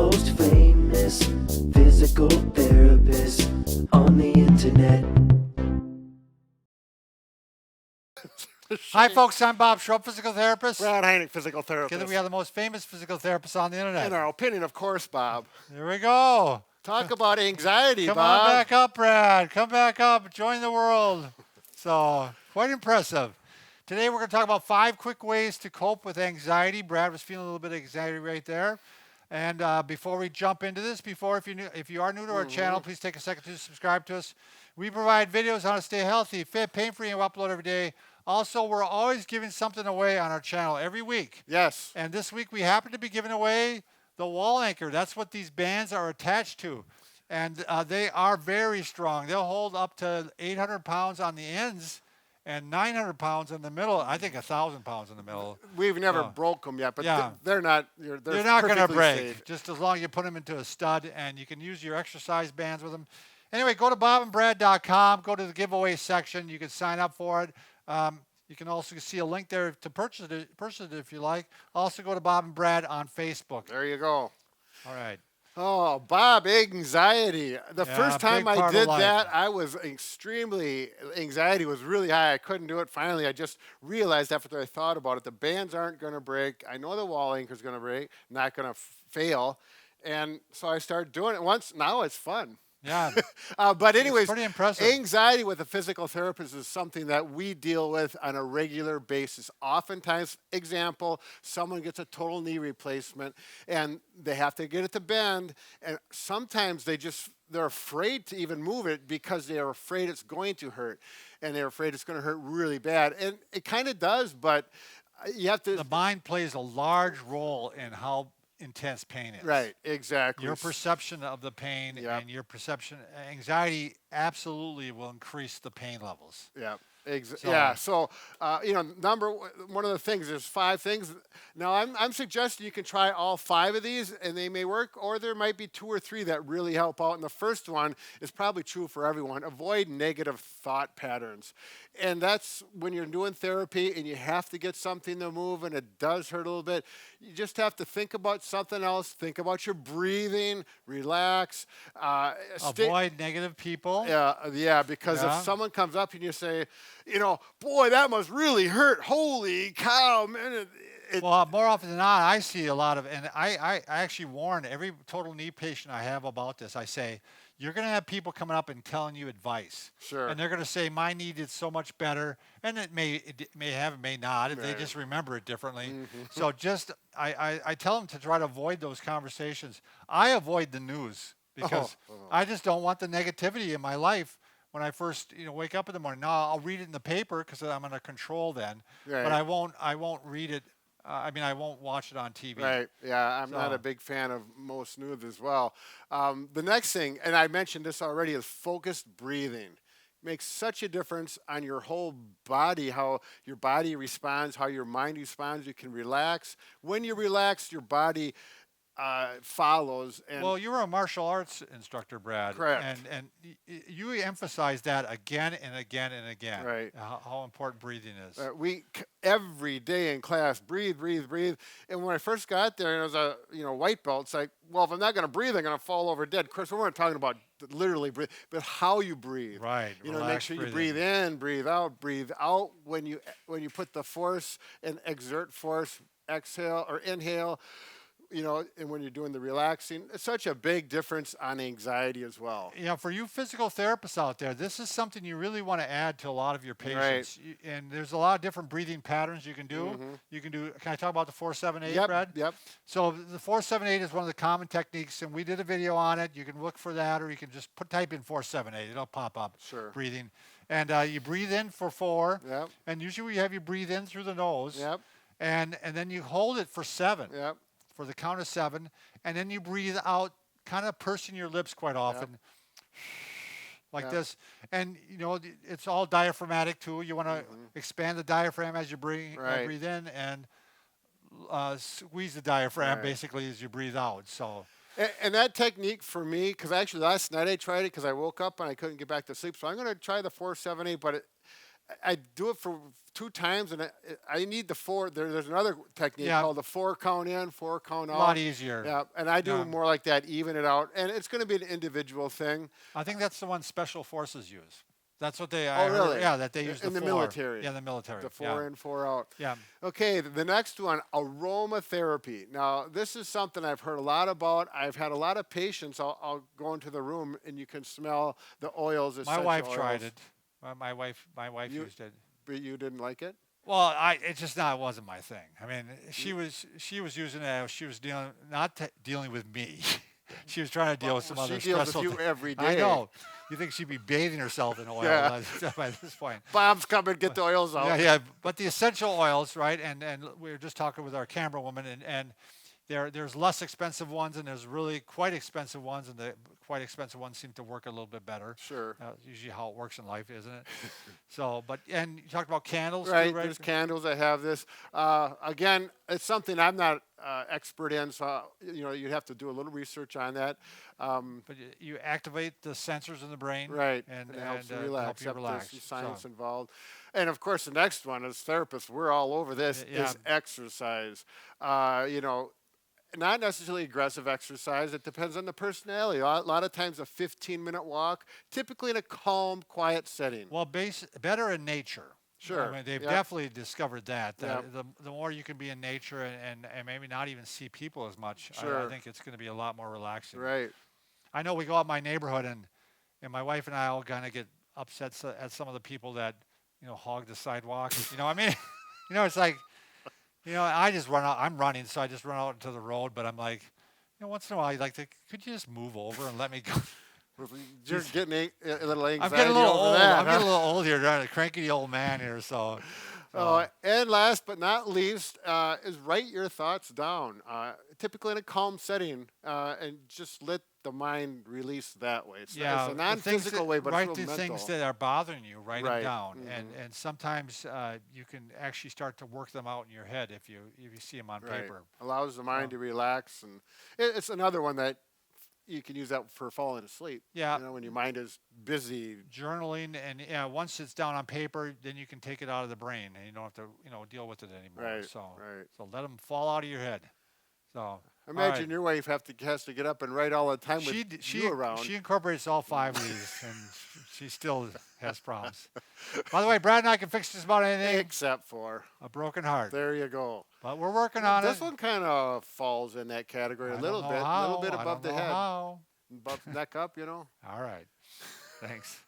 most famous physical therapist on the internet. Hi, folks. I'm Bob Schrupp, physical therapist. Brad Heineck, physical therapist. Together we are the most famous physical therapists on the internet. In our opinion, of course, Bob. Here we go. Talk about anxiety, Come Bob. on back up, Brad. Come back up. Join the world. So, quite impressive. Today we're going to talk about 5 quick ways to cope with anxiety. Brad was feeling a little bit of anxiety right there. And before we jump into this, if you are new to our channel, please take a second to subscribe to us. We provide videos on how to stay healthy, fit, pain-free, and we upload every day. Also, we're always giving something away on our channel every week. Yes. And this week we happen to be giving away the wall anchor. That's what these bands are attached to. And they are very strong. They'll hold up to 800 pounds on the ends and 900 pounds in the middle. I think 1,000 pounds in the middle. We've never broke them yet, but yeah. they're not. They're not going to break. Safe. Just as long as you put them into a stud, and you can use your exercise bands with them. Anyway, go to bobandbrad.com. Go to the giveaway section. You can sign up for it. You can also see a link there to purchase it if you like. Also, go to Bob and Brad on Facebook. There you go. All right. Oh, Bob, anxiety. The first time I did that, I was anxiety was really high. I couldn't do it. Finally, I just realized after I thought about it, the bands aren't going to break. I know the wall anchor's going to break, not going to fail. And so I started doing it once. Now it's fun. Yeah. But anyways, pretty impressive. Anxiety with a physical therapist is something that we deal with on a regular basis. Oftentimes, example, someone gets a total knee replacement and they have to get it to bend, and sometimes they're afraid to even move it because they're afraid it's going to hurt, and they're afraid it's going to hurt really bad. And it kind of does, but you have to. The mind plays a large role in how intense pain is. Right, exactly. Your perception of the pain and your perception, anxiety absolutely will increase the pain levels. Yeah. So, one of the things, there's 5 things. Now, I'm suggesting you can try all 5 of these, and they may work, or there might be 2 or 3 that really help out. And the first one is probably true for everyone. Avoid negative thought patterns. And that's when you're doing therapy and you have to get something to move, and it does hurt a little bit. You just have to think about something else. Think about your breathing, relax. Avoid negative people. Yeah, because if someone comes up and you say, boy, that must really hurt. Holy cow, man. Well, more often than not, I see a lot of, and I actually warn every total knee patient I have about this. I say, you're going to have people coming up and telling you advice. Sure. And they're going to say, my knee did so much better. And it may have, it may not. Right. They just remember it differently. Mm-hmm. So I tell them to try to avoid those conversations. I avoid the news because I just don't want the negativity in my life. When I first, wake up in the morning, now I'll read it in the paper because I'm under control then. Right. But I won't read it. I won't watch it on TV. Right. Yeah, I'm not a big fan of most news as well. The next thing, and I mentioned this already, is focused breathing. Makes such a difference on your whole body, how your body responds, how your mind responds. You can relax. When you relax, your body follows. And well, you were a martial arts instructor, Brad. Correct. And you emphasize that again and again and again. Right. How important breathing is. Every day in class, breathe, breathe, breathe. And when I first got there, and it was a white belt. It's like, well, if I'm not going to breathe, I'm going to fall over dead. Of course, we weren't talking about literally breathe, but how you breathe. Right. Make sure you breathe in, breathe out when you put the force and exert force. Exhale or inhale. And when you're doing the relaxing, it's such a big difference on anxiety as well. For you physical therapists out there, this is something you really want to add to a lot of your patients. Right. And there's a lot of different breathing patterns you can do. Mm-hmm. You can do, can I talk about the 4-7-8, Brad? Yep. So the 4-7-8 is one of the common techniques, and we did a video on it. You can look for that, or you can just type in 4-7-8. It'll pop up. Sure. Breathing. And you breathe in for 4. Yep. And usually we have you breathe in through the nose. Yep. And then you hold it for 7. Yep. For the count of 7, and then you breathe out, kind of pursing your lips quite often, like this. And it's all diaphragmatic too. You want to expand the diaphragm as you breathe in, and squeeze the diaphragm basically as you breathe out. So. And that technique for me, because actually last night I tried it because I woke up and I couldn't get back to sleep. So I'm going to try the 4-7-8, but I do it for 2 times, and I need the four. There's another technique Yeah. called the 4 count in, 4 count out. A lot easier. Yeah, and I do Yeah. more like that, even it out, and it's going to be an individual thing. I think that's the one special forces use. That's what they. Oh, I heard, really? yeah, that they use In the four. military. Yeah, in the military. The 4 yeah. in, 4 out. Yeah. Okay, the next one, aroma therapy. Now, this is something I've heard a lot about. I've had a lot of patients. I'll go into the room and you can smell the oils. My essential wife oils. tried it. My wife You- used it. But you didn't like it? Well, it just not wasn't my thing. I mean, she was using it. She was dealing with me. She was trying to deal with some other She deals stressful with you thing. every I day. know. You think she'd be bathing herself in oil Yeah. by this point? Bob's coming, get the oils out. Yeah, yeah. But the essential oils, right? And we were just talking with our camera woman, and there's less expensive ones, and there's really quite expensive ones, and the quite expensive ones seem to work a little bit better. Sure. Usually how it works in life, isn't it? So, and you talked about candles, too, Right, right? there's candles that have this. Again, it's something I'm not expert in, so you'd have to do a little research on that. But you activate the sensors in the brain, Right, And it helps you help relax. you Yep, relax. There's some science So, involved, and of course, the next one as therapists, we're all over this. Yeah. Is exercise. Not necessarily aggressive exercise. It depends on the personality. A lot of times, a 15-minute walk, typically in a calm, quiet setting. well, better in nature. Sure, I mean, they've yep. definitely discovered that. Yep. The more you can be in nature and maybe not even see people as much, I Sure. think it's going to be a lot more relaxing. Right. I know we go out my neighborhood, and my wife and I all kind of get upset at some of the people that hog the sidewalk. I mean, it's like, I just run out. I'm running, so I just run out into the road. But I'm like, once in a while, could you just move over and let me go? You're getting a little anxiety I'm getting a little over old. that, I'm getting a huh? little old here. I'm a cranky old man here, so. And last but not least is write your thoughts down, typically in a calm setting, and just let the mind release that way. It's, Yeah, it's a the things non-physical that- way, but write it's the real mental. things that are bothering you. Write Right. them down, Mhm. and sometimes you can actually start to work them out in your head if you see them on Right. paper. Allows the mind So- to relax, and it's another one that you can use that for falling asleep. Yeah. When your mind is busy. Journaling, and once it's down on paper, then you can take it out of the brain, and you don't have to deal with it anymore. Right, So right. so let them fall out of your head. So Imagine all right. your wife has to get up and write all the time with she you around. she incorporates all 5 of these, and she still has problems. By the way, Brad and I can fix just about anything. Except for A broken heart, there you go. but we're working on This it. one kind of falls in that category I a don't little know bit, how, little bit I above don't the know head, how. above neck up. All right. Thanks.